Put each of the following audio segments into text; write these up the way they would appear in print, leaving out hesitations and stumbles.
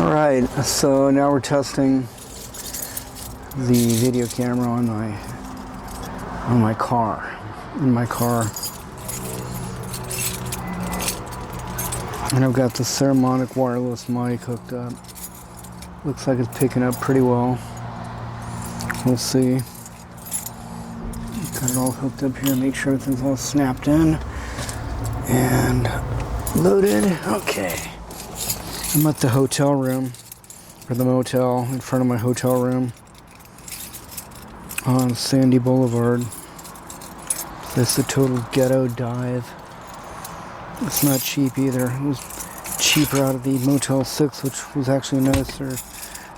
Alright, so now we're testing the video camera on my car. In my car. And I've got the Ceremonic wireless mic hooked up. Looks like it's picking up pretty well. We'll see. Got it all hooked up here, make sure everything's all snapped in. And loaded. Okay. I'm at the hotel room, or the motel, in front of my hotel room on Sandy Boulevard. This is a total ghetto dive. It's not cheap either. It was cheaper out of the Motel 6, which was actually a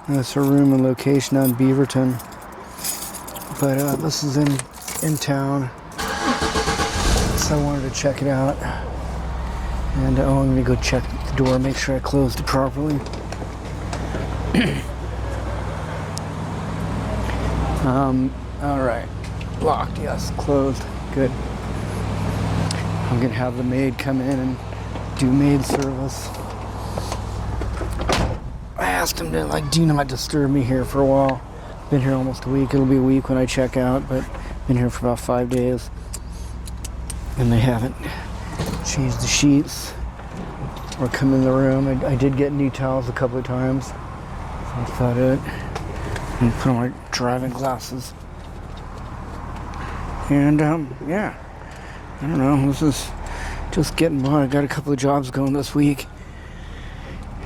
nicer room and location out in Beaverton. But this is in town, so I wanted to check it out. And I'm gonna go check the door, make sure I closed it properly. Alright. Locked, yes, closed. Good. I'm gonna have the maid come in and do maid service. I asked him to do not disturb me here for a while. Been here almost a week. It'll be a week when I check out, but been here for about 5 days. And they haven't changed the sheets or come in the room. I did get new towels a couple of times. So that's about it. And put on my driving glasses. And yeah. I don't know, this is just getting by. I got a couple of jobs going this week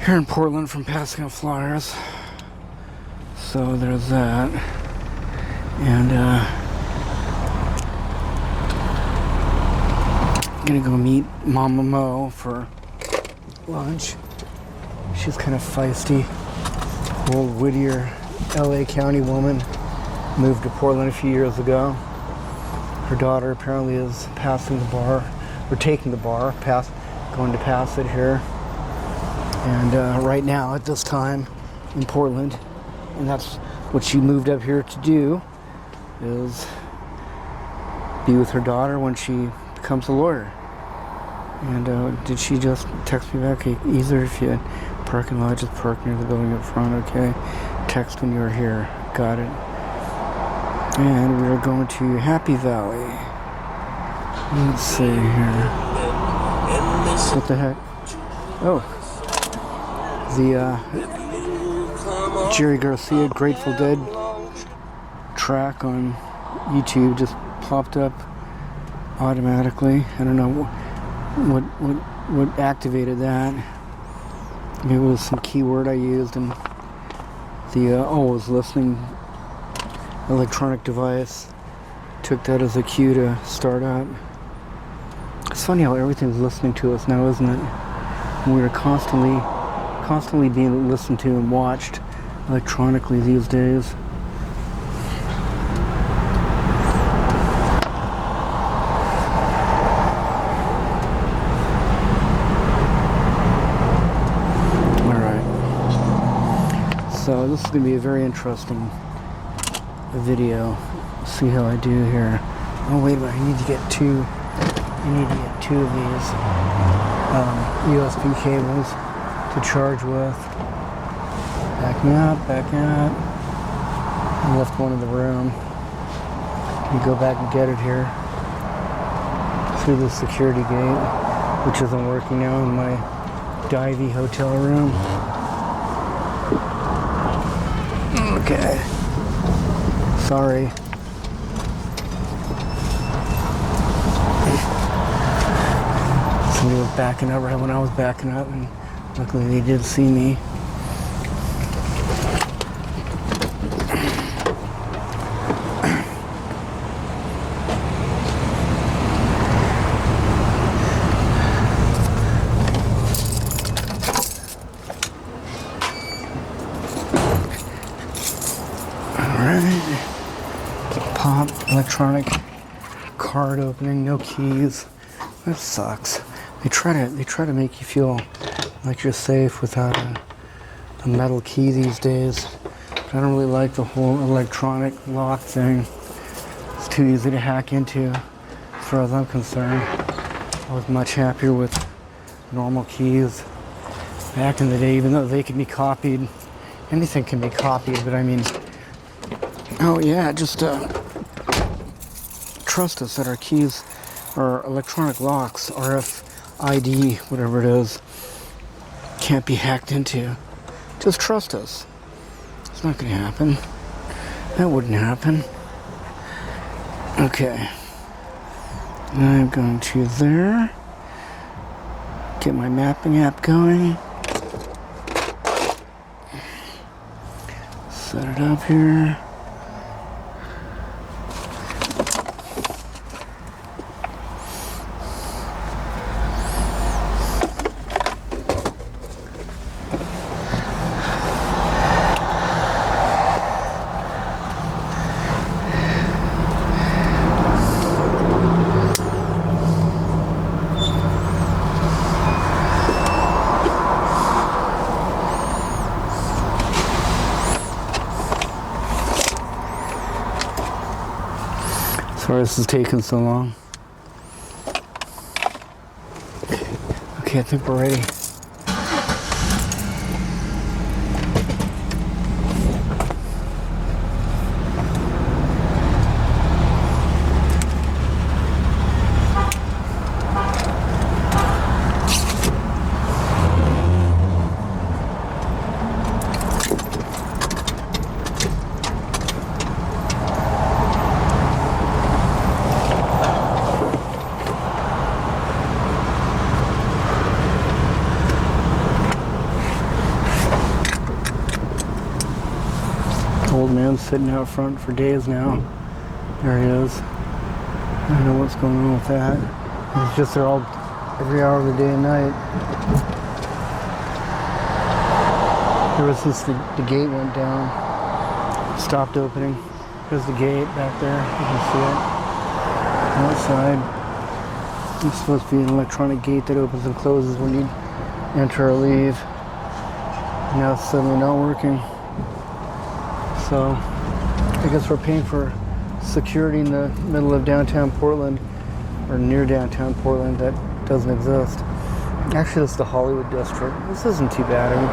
here in Portland from passing out flyers. So there's that. And I'm gonna go meet Mama Mo for lunch. She's kind of feisty. Old Whittier, LA County woman. Moved to Portland a few years ago. Her daughter apparently is passing the bar, or taking the bar, going to pass it here. And right now, at this time, in Portland, and that's what she moved up here to do, is be with her daughter when she becomes a lawyer. And did she just text me back? Either if you parking lot, just park near the building up front, okay? Text when you're here. Got it. And we are going to Happy Valley. Let's see here. What the heck? Oh. The Jerry Garcia Grateful Dead track on YouTube just popped up automatically. I don't know what activated that. Maybe it was some keyword I used, and the was listening electronic device took that as a cue to start up. It's funny how everything's listening to us now, isn't it? We're constantly being listened to and watched electronically these days. Alright. So this is going to be a very interesting video. See how I do here. Oh wait a minute, I need to get two of these USB cables to charge with. Backing up. I left one in the room. You go back and get it here through the security gate, which isn't working now in my divey hotel room. Okay. Sorry. Somebody was backing up right when I was backing up, and luckily they did see me. Alright. Pop electronic card opening, no keys. That sucks. They try to make you feel like you're safe without a metal key these days. But I don't really like the whole electronic lock thing. It's too easy to hack into, as far as I'm concerned. I was much happier with normal keys. back in the day, even though they can be copied, anything can be copied, but I mean, oh yeah, just trust us that our keys, our electronic locks, RFID, whatever it is, can't be hacked into. Just trust us. It's not going to happen. That wouldn't happen. Okay. I'm going to there. Get my mapping app going. Set it up here. Sorry this is taking so long. Okay, I think we're ready. Old man sitting out front for days now. There he is. I don't know what's going on with that. He's just there all every hour of the day and night. Ever since the gate went down, stopped opening. There's the gate back there. You can see it outside. It's supposed to be an electronic gate that opens and closes when you enter or leave. Now it's suddenly not working. So I guess we're paying for security in the middle of downtown Portland, or near downtown Portland, that doesn't exist. Actually, that's the Hollywood district. This isn't too bad. I mean,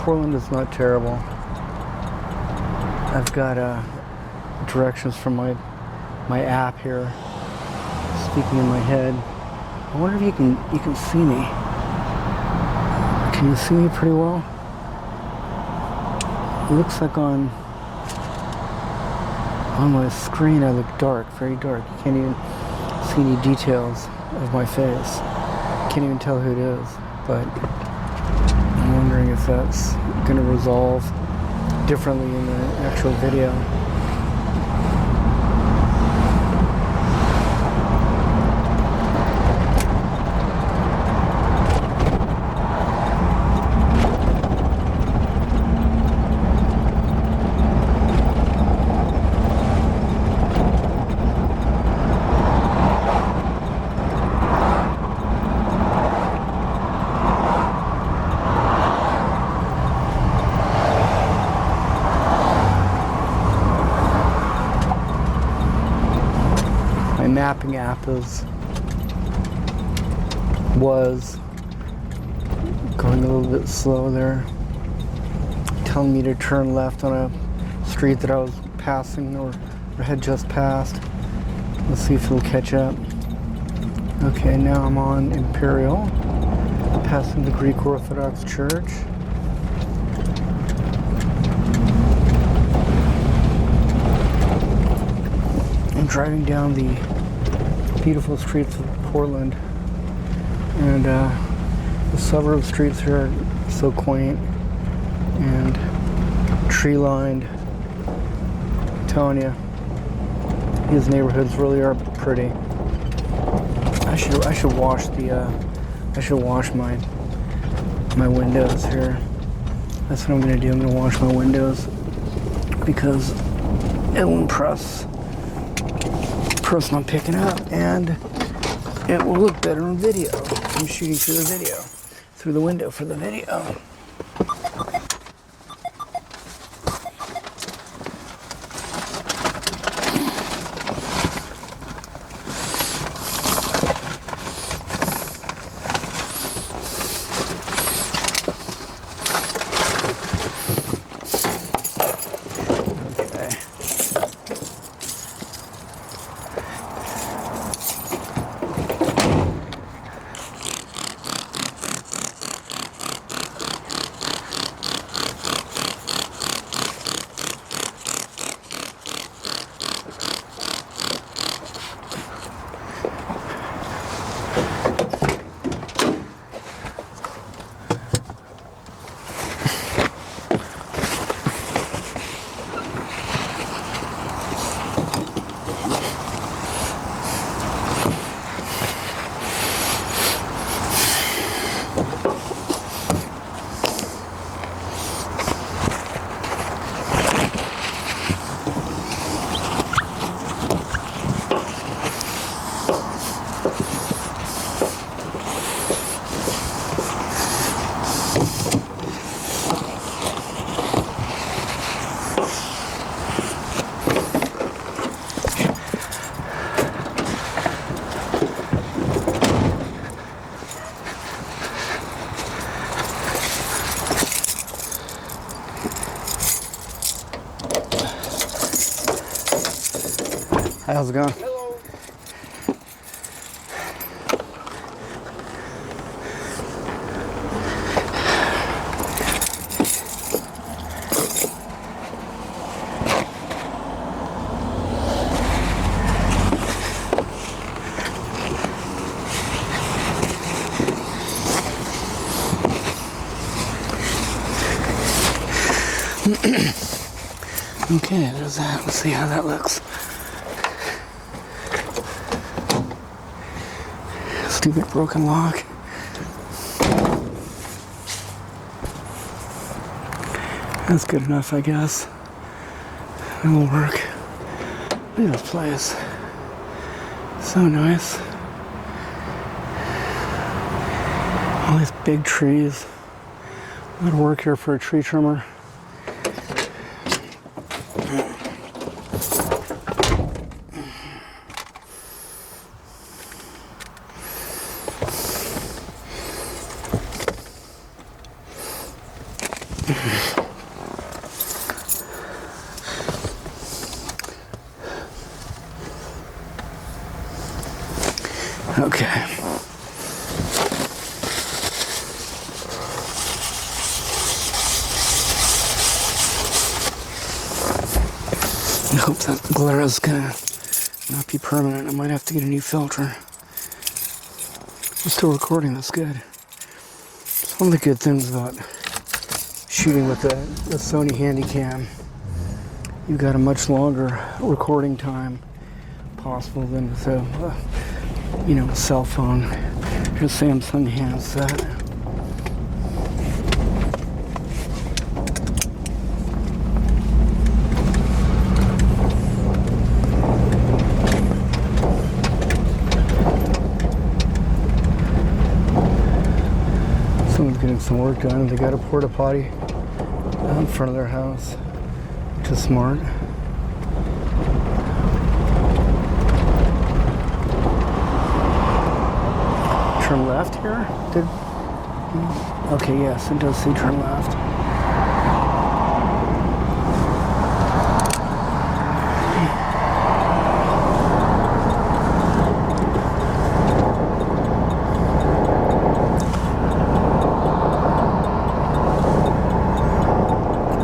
Portland is not terrible. I've got directions from my app here, speaking in my head. I wonder if you can see me. Can you see me pretty well? It looks like on my screen I look dark, very dark. You can't even see any details of my face. Can't even tell who it is, but I'm wondering if that's going to resolve differently in the actual video. Mapping app was going a little bit slow there, telling me to turn left on a street that I was passing or had just passed. Let's see if it'll catch up. Okay, now I'm on Imperial, passing the Greek Orthodox Church. I'm driving down the beautiful streets of Portland, and the suburb streets here are so quaint and tree-lined. I'm telling you, these neighborhoods really are pretty. I should wash my windows here. That's what I'm gonna do. I'm gonna wash my windows because it won't press not picking up, and it will look better on video. I'm shooting through the window for the video. Hi, how's it going? Hello. Okay, there's that. Let's see how that looks. Stupid broken lock. That's good enough, I guess. It'll work. Look at this place. So nice. All these big trees. I'm gonna work here for a tree trimmer. Okay. I hope that glare is gonna not be permanent. I might have to get a new filter. I'm still recording, that's good. It's one of the good things about shooting with the Sony Handycam. You've got a much longer recording time possible than with a cell phone. Your Samsung handset. Someone's getting some work done. They got a porta potty out in front of their house, which is smart. Turn left here? Okay, yes, it does say turn left.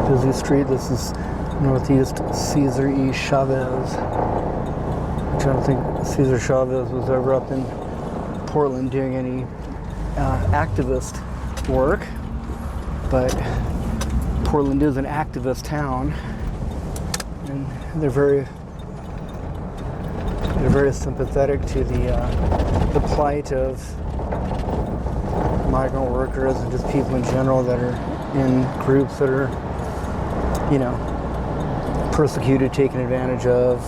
Busy street. This is Northeast Cesar E. Chavez. Which I don't think Cesar Chavez was ever up in Portland doing any activist work, but Portland is an activist town, and they're very sympathetic to the plight of migrant workers and just people in general that are in groups that are, persecuted, taken advantage of,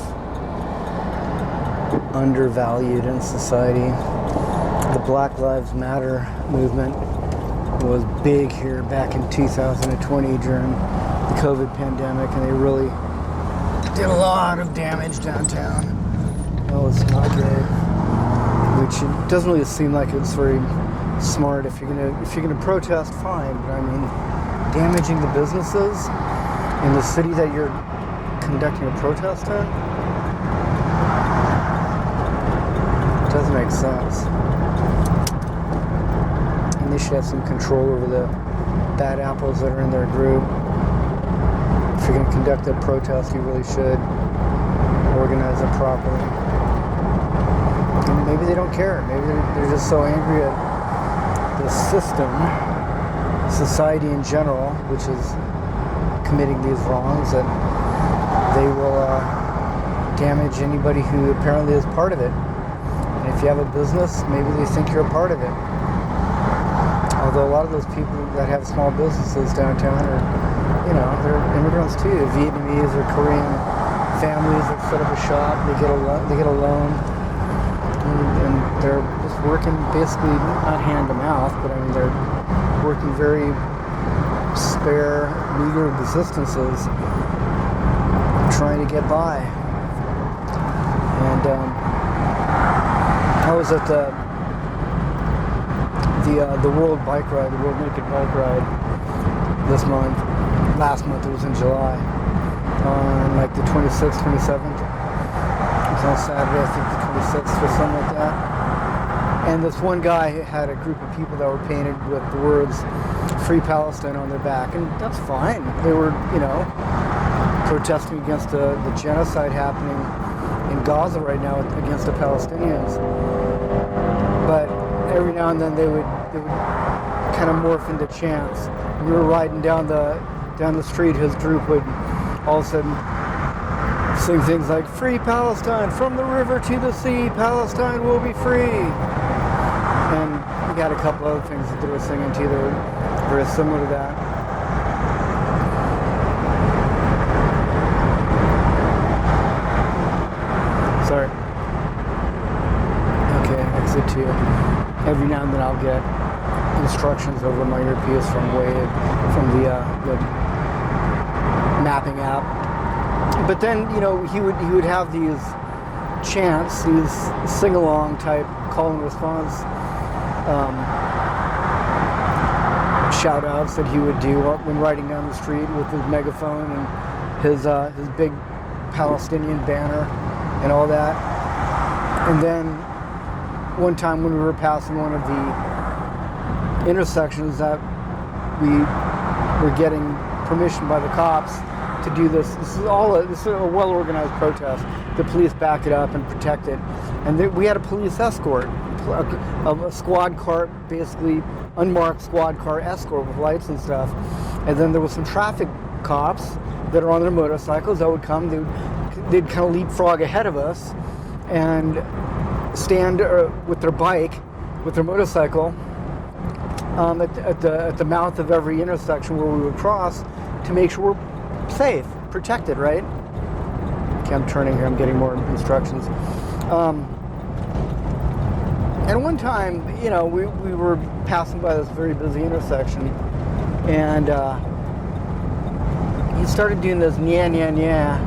undervalued in society. The Black Lives Matter movement was big here back in 2020 during the COVID pandemic, and they really did a lot of damage downtown. Oh, it's not great. Which it doesn't really seem like it's very smart. If you're gonna protest, fine, but I mean, damaging the businesses in the city that you're conducting a protest in doesn't make sense. And they should have some control over the bad apples that are in their group. If you're going to conduct a protest, you really should organize it properly. And maybe they don't care. Maybe they're just so angry at the system, society in general, which is committing these wrongs, that they will damage anybody who apparently is part of it. And if you have a business, maybe they think you're a part of it. Although a lot of those people that have small businesses downtown are, they're immigrants too. Vietnamese or Korean families that set up a shop, they get a loan, and they're just working basically not hand to mouth, but I mean they're working very spare, meager existences, trying to get by. And I was at the World Bike Ride, the World Naked Bike Ride this month. Last month, it was in July, on like the 26th, 27th. was on Saturday, I think the 26th or something like that. And this one guy had a group of people that were painted with the words "Free Palestine" on their back, and that's fine. They were, protesting against the genocide happening in Gaza right now against the Palestinians. But every now and then they would kind of morph into chants. We were riding down the street, his group would all of a sudden sing things like "Free Palestine, from the river to the sea, Palestine will be free." And we got a couple other things that they were singing too that were very similar to that. Sorry. Okay, exit 2. Every now and then I'll get instructions over my earpiece from the mapping app. But then, he would have these chants, these sing-along type call and response shout-outs that he would do when riding down the street with his megaphone and his big Palestinian banner and all that. And then one time when we were passing one of the intersections that we were getting permission by the cops to do this. This is a well-organized protest. The police back it up and protect it. And we had a police escort, a squad car, basically unmarked squad car escort with lights and stuff. And then there was some traffic cops that are on their motorcycles that would come. They'd kind of leapfrog ahead of us and stand with their bike, with their motorcycle, at the mouth of every intersection where we would cross to make sure we're safe, protected, right? Okay, I'm turning here, I'm getting more instructions. And one time, we were passing by this very busy intersection, and he started doing this nya nya nya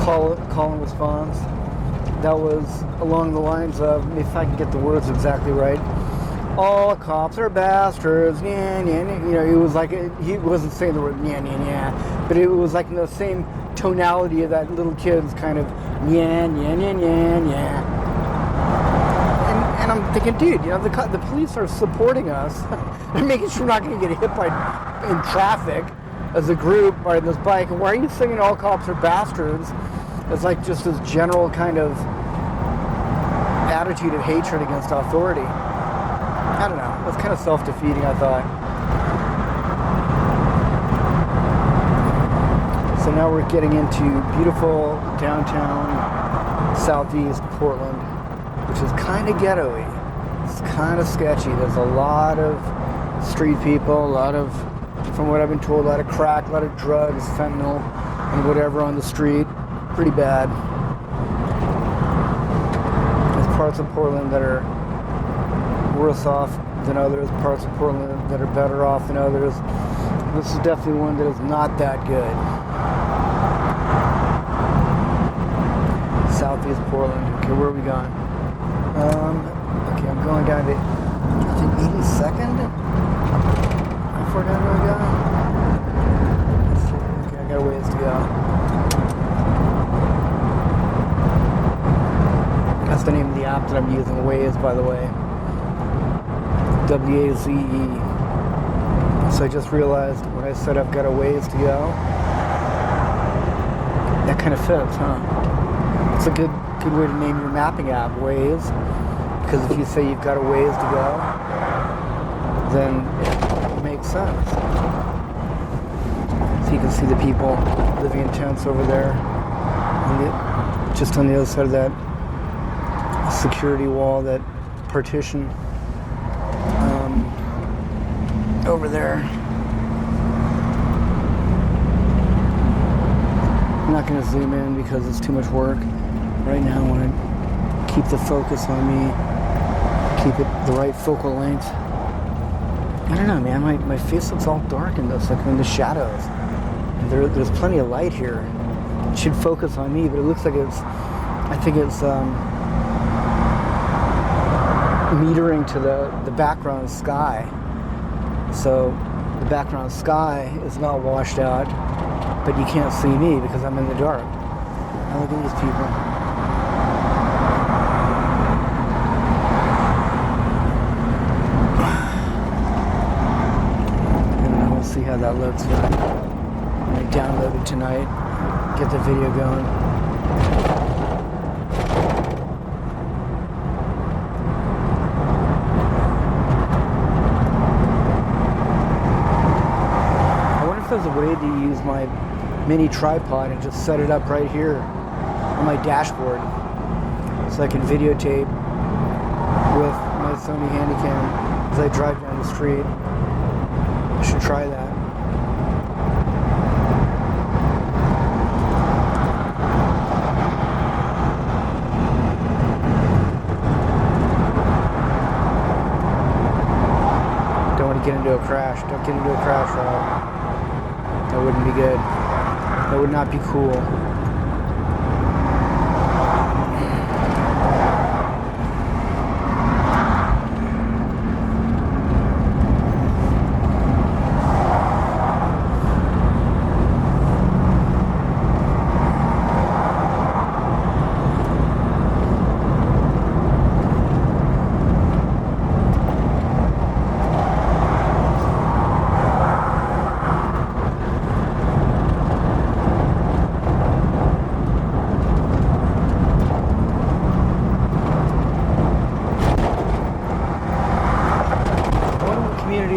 call and response. That was along the lines of, if I can get the words exactly right, "All cops are bastards, nya nya nya." It was like, he wasn't saying the word nya nya nya, but it was like in the same tonality of that little kid's kind of nya nya nya nya nya. And I'm thinking, dude, the police are supporting us. They're making sure we're not going to get hit in traffic as a group riding this bike. And why are you singing "All cops are bastards" as like just this general kind of attitude of hatred against authority? I don't know. It's kind of self-defeating, I thought. So now we're getting into beautiful downtown southeast Portland, which is kind of ghetto-y. It's kind of sketchy. There's a lot of street people, from what I've been told, a lot of crack, a lot of drugs, fentanyl, and whatever on the street. Pretty bad. There's parts of Portland that are worse off than others, parts of Portland that are better off than others. This is definitely one that is not that good. Southeast Portland. Okay, where are we going? Okay, I'm going down to, I think, 82nd? How far down do I go? Let's see. Okay, I got a ways to go. That's the name of the app that I'm using, Waze, by the way. W-A-Z-E. So I just realized when I said I've got a ways to go, that kind of fits, huh? It's a good way to name your mapping app, Waze, because if you say you've got a ways to go, then it makes sense. So you can see the people living in tents over there, just on the other side of that security wall, that partition over there. I'm not going to zoom in because it's too much work. Right now I want to keep the focus on me, keep it the right focal length. I don't know, man, my face looks all dark in this, like in the shadows. And there's plenty of light here. It should focus on me, but it looks like I think it's metering to the background sky. So the background sky is not washed out, but you can't see me because I'm in the dark. I Now look at these people. And we'll see how that looks when I download it tonight. Get the video going. There's a way to use my mini tripod and just set it up right here on my dashboard so I can videotape with my Sony Handycam as I drive down the street. I should try that. Don't want to get into a crash. Don't get into a crash, Rob. That wouldn't be good. That would not be cool.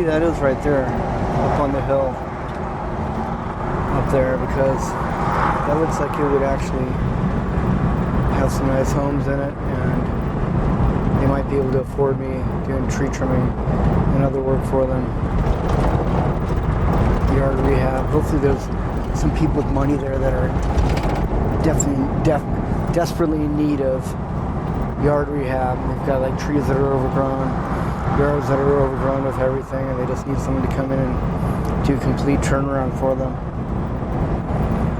That is right there, up on the hill, up there, because that looks like it would actually have some nice homes in it, and they might be able to afford me doing tree trimming and other work for them. Yard rehab. Hopefully there's some people with money there that are desperately in need of yard rehab. And they've got like trees that are overgrown, yards that are overgrown with everything, and they just need someone to come in and do a complete turnaround for them.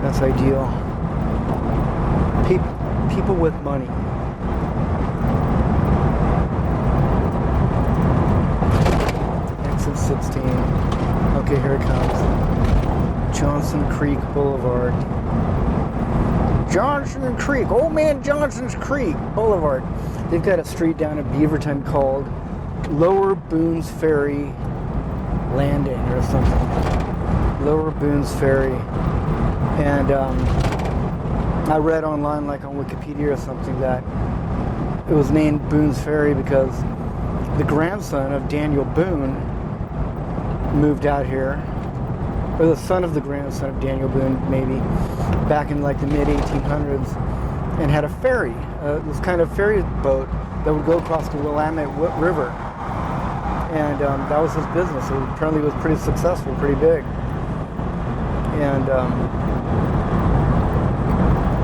That's ideal. People with money. Exit 16. Okay, here it comes. Johnson Creek Boulevard. Johnson Creek. Old Man Johnson's Creek Boulevard. They've got a street down in Beaverton called Lower Boone's Ferry Landing or something. Lower Boone's Ferry. And I read online, like on Wikipedia or something, that it was named Boone's Ferry because the grandson of Daniel Boone moved out here, or the son of the grandson of Daniel Boone, maybe, back in like the mid-1800s, and had a ferry, this kind of ferry boat that would go across the Willamette River. And that was his business. It apparently was pretty successful, pretty big. And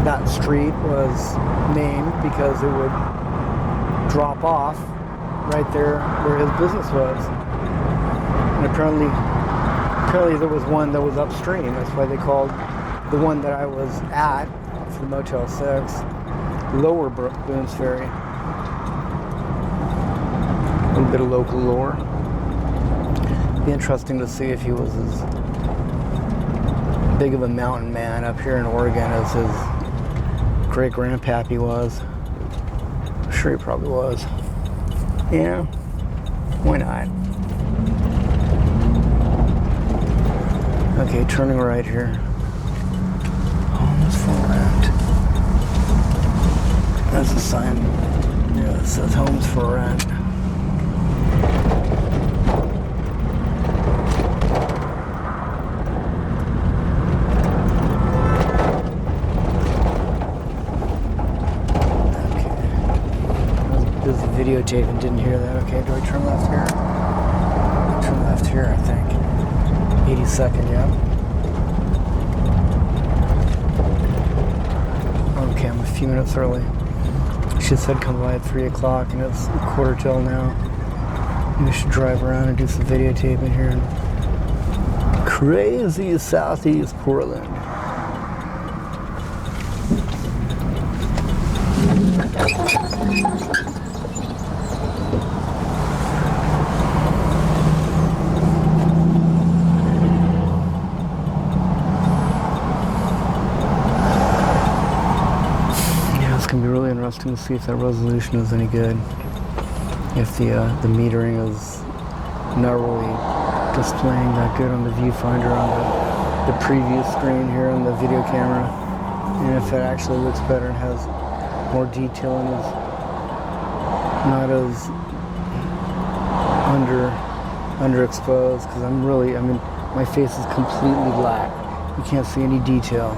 that street was named because it would drop off right there where his business was. And apparently there was one that was upstream. That's why they called the one that I was at for the Motel 6 Lower Boone's Ferry. A little bit of local lore. Be interesting to see if he was as big of a mountain man up here in Oregon as his great-grandpappy was. I'm sure he probably was. Yeah, why not? Okay, turning right here. Homes for rent. That's a sign. Yeah, it says homes for rent. Videotape and didn't hear that. Okay, do I turn left here? Turn left here, I think. 82nd, yeah. Okay, I'm a few minutes early. She said come by at 3 o'clock and it's 1:15 now. We should drive around and do some videotaping here in crazy southeast Portland. We'll see if that resolution is any good. If the metering is not really displaying that good on the viewfinder on the preview screen here on the video camera, and if it actually looks better and has more detail and is not as underexposed, because my face is completely black. You can't see any detail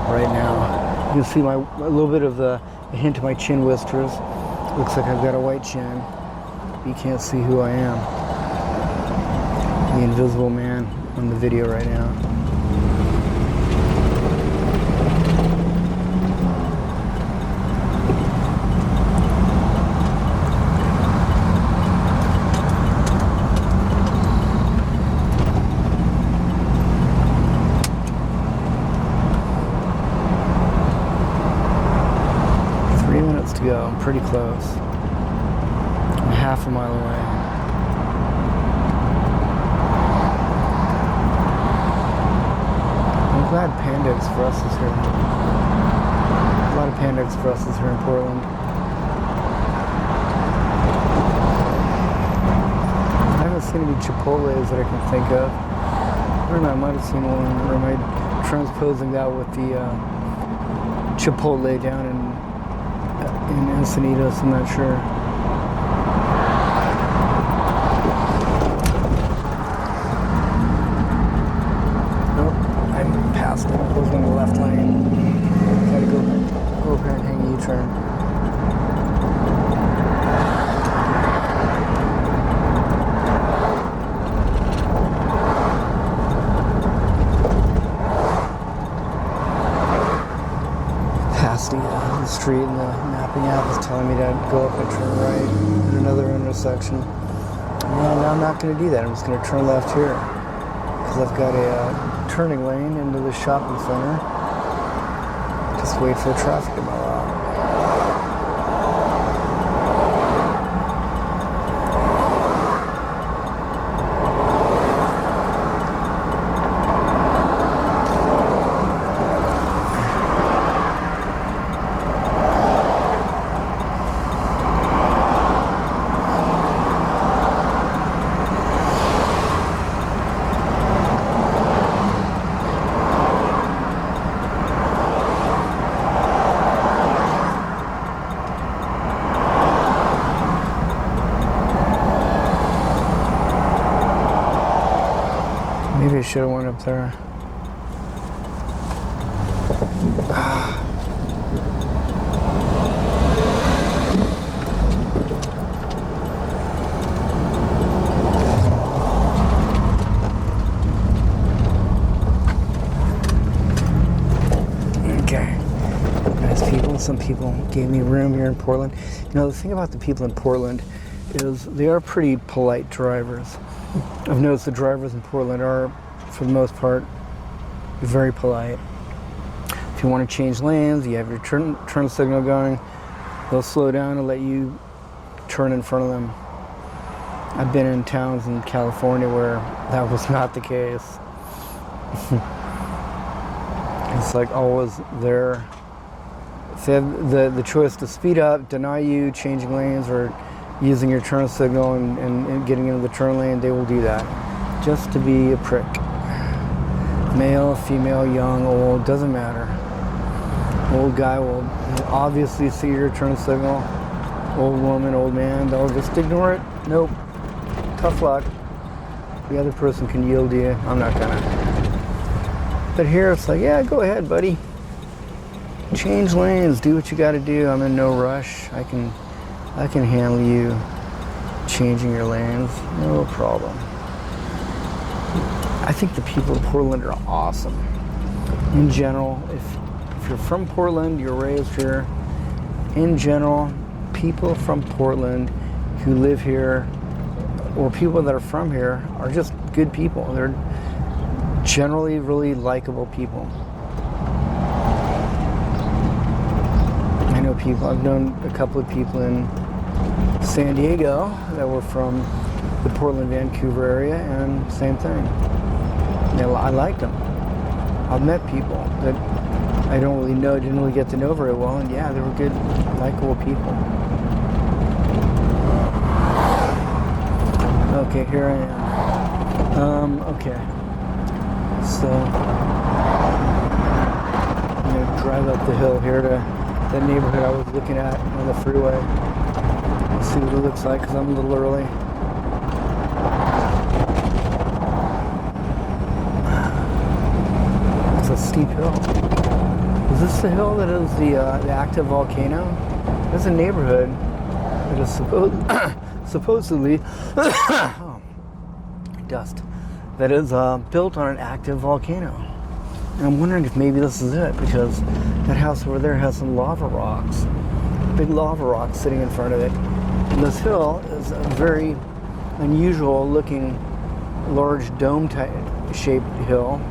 right now. You can see a little bit of a hint of my chin whiskers. Looks like I've got a white chin. You can't see who I am. The invisible man on the video right now. To go. I'm pretty close. I'm half a mile away. I'm glad Panda Express is here. A lot of Panda Expresses here in Portland. I haven't seen any Chipotles that I can think of. I don't know, I might have seen one, or am I transposing that with the Chipotle down in Encinitas? I'm not sure. Nope, I'm past it. I was in the left lane. Gotta go up here and hang a U-turn. The street, and the mapping app is telling me to go up and turn right at another intersection. Well, now I'm not going to do that. I'm just going to turn left here because I've got a turning lane into the shopping center. Just wait for the traffic to mow out. Maybe I should have went up there. Okay. Nice people. Some people gave me room here in Portland. You know, the thing about the people in Portland is they are pretty polite drivers. I've noticed the drivers in Portland are, for the most part, very polite. If you want to change lanes, you have your turn signal going, they'll slow down and let you turn in front of them. I've been in towns in California where that was not the case. It's like always there. If they have the choice to speed up, deny you changing lanes, or using your turn signal and getting into the turn lane, they will do that. Just to be a prick. Male, female, young, old, doesn't matter. Old guy will obviously see your turn signal. Old woman, old man, they'll just ignore it. Nope. Tough luck. The other person can yield to you. I'm not gonna. But here it's like, yeah, go ahead, buddy. Change lanes, do what you gotta do. I'm in no rush. I can handle you changing your lanes, no problem. I think the people of Portland are awesome. In general, if you're from Portland, you're raised here, in general, people from Portland who live here, or people that are from here, are just good people. They're generally really likable people. I know people, I've known a couple of people in San Diego that were from the Portland, Vancouver area, and same thing. I liked them. I've met people that I don't really know, didn't really get to know very well, and yeah, they were good, likable people. Okay, here I am. Okay. So, I'm going to drive up the hill here to the neighborhood I was looking at on the freeway. Let's see what it looks like, because I'm a little early. It's a steep hill. Is this the hill that is the active volcano? There's a neighborhood that is supposedly dust that is built on an active volcano. And I'm wondering if maybe this is it, because that house over there has some lava rocks, big lava rocks sitting in front of it. And this hill is a very unusual looking large dome type shaped hill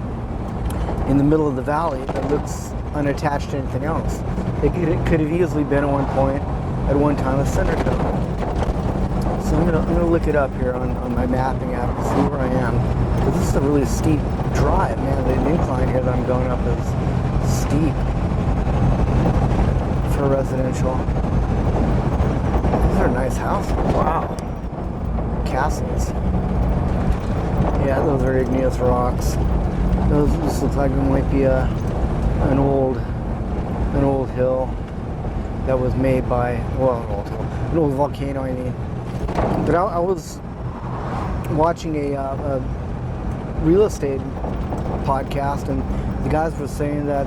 in the middle of the valley that looks unattached to anything else. It could have easily been at one time a cinder cone. So I'm gonna look it up here on my mapping app to see where I am, because this is a really steep drive, man. The incline here that I'm going up is steep for residential. These are nice houses. Wow. Castles. Yeah, those are igneous rocks. This looks like it might be an old hill that was made by, well, an old volcano, I mean. But I was watching a real estate podcast, and the guys were saying that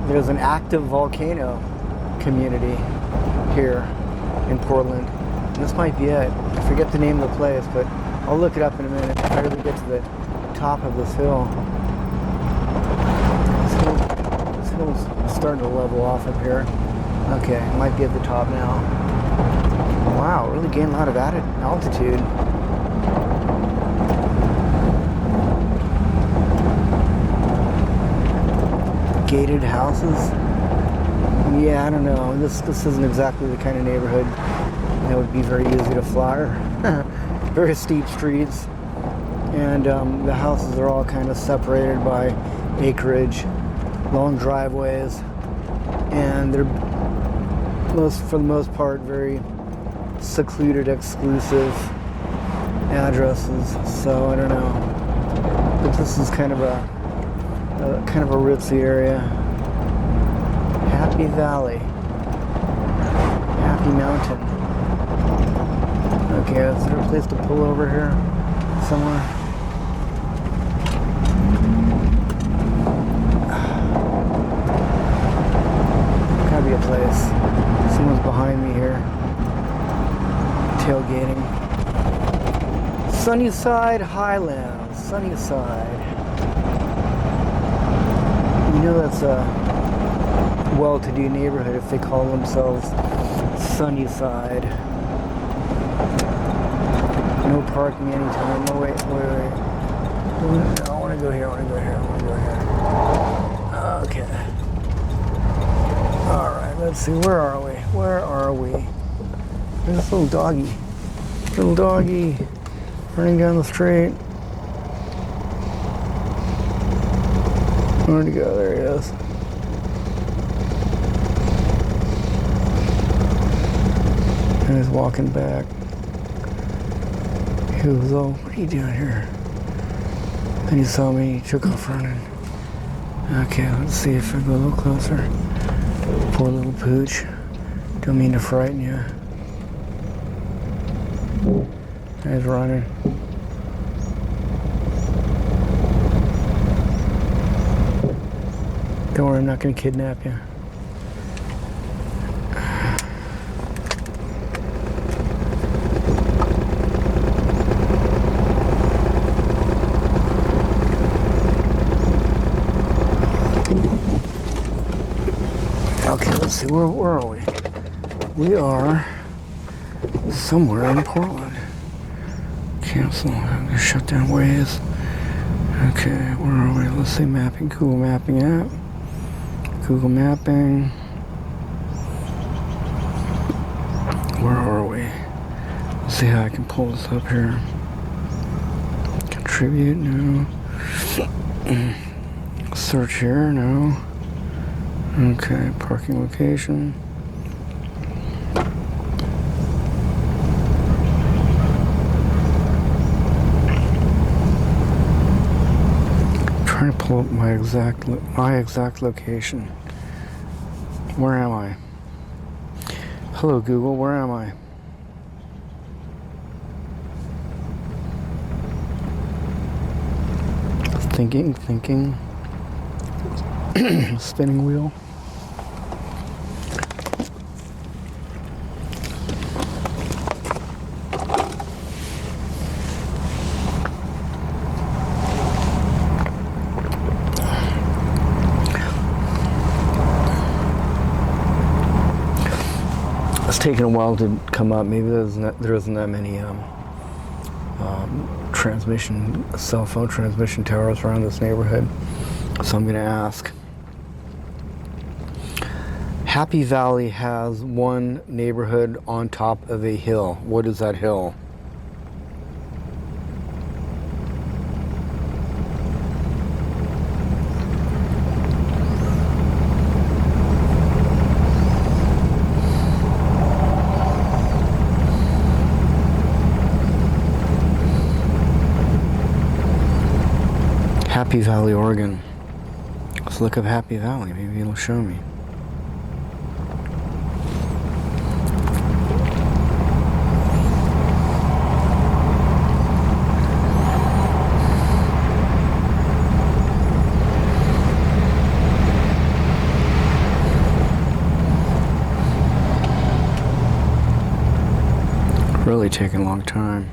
there's an active volcano community here in Portland. And this might be it. I forget the name of the place, but I'll look it up in a minute if I really get to the top of this hill. This hill's starting to level off up here. Okay, might be at the top now. Wow, really gained a lot of added altitude. Gated houses. Yeah, I don't know. This isn't exactly the kind of neighborhood that would be very easy to flyer. Very steep streets, and the houses are all kind of separated by acreage, long driveways, and they're for the most part very secluded, exclusive addresses. So I don't know, but this is kind of a ritzy area. Happy Valley, Happy Mountain. Okay, is there a place to pull over here somewhere? Gotta be a place. Someone's behind me here. Tailgating. Sunnyside Highlands. Sunnyside. You know that's a well-to-do neighborhood if they call themselves Sunnyside. No parking anytime. No, wait. No, I want to go here. Okay. All right. Let's see. Where are we? There's this little doggy running down the street. Where'd he go? There he is. And he's walking back. He was, oh, what are you doing here? Then he saw me, he took off running. Okay, let's see if I go a little closer. Poor little pooch. Don't mean to frighten you. He's running. Don't worry, I'm not going to kidnap you. Okay, let's see, where are we? We are somewhere in Portland. Cancel, I'm going to shut down Waze. Okay, where are we? Let's see, mapping, Google Mapping app. Google Mapping. Where are we? Let's see how I can pull this up here. Contribute, no. Search here, no. Okay, parking location. Trying to pull up my exact location. Where am I? Hello Google, where am I? Thinking. Spinning wheel. It's taking a while to come up. Maybe there isn't that many cell phone transmission towers around this neighborhood. So I'm going to ask. Happy Valley has one neighborhood on top of a hill. What is that hill? Happy Valley, Oregon. Let's look up Happy Valley. Maybe it'll show me. Really taking a long time.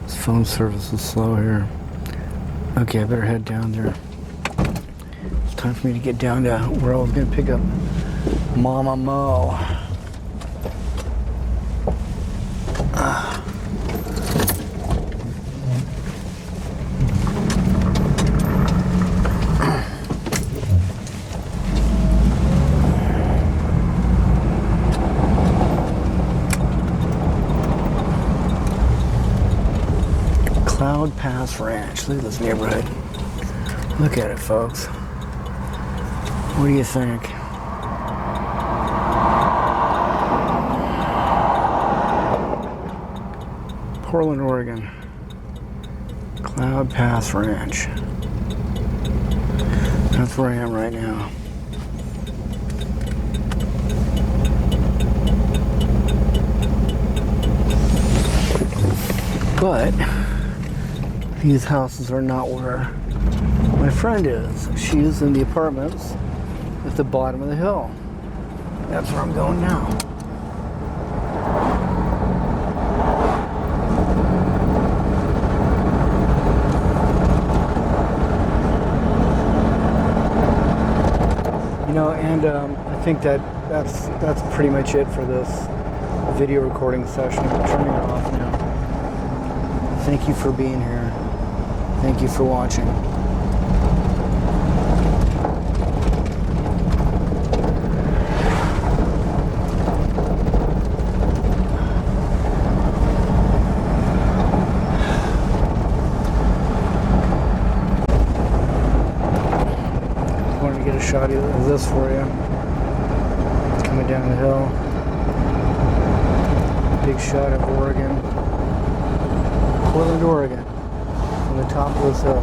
This phone service is slow here. Okay, I better head down there. It's time for me to get down to where I was going to pick up Mama Mo. Cloud Pass Ranch. Look at this neighborhood. Look at it, folks. What do you think? Portland, Oregon. Cloud Pass Ranch. That's where I am right now. But these houses are not where my friend is. She is in the apartments at the bottom of the hill. That's where I'm going now. You know, and I think that's pretty much it for this video recording session. I'm turning it off now. Thank you for being here. Thank you for watching. Wanted to get a shot of this for you. Coming down the hill. Big shot of Oregon. Portland, Oregon. On the top of this hill.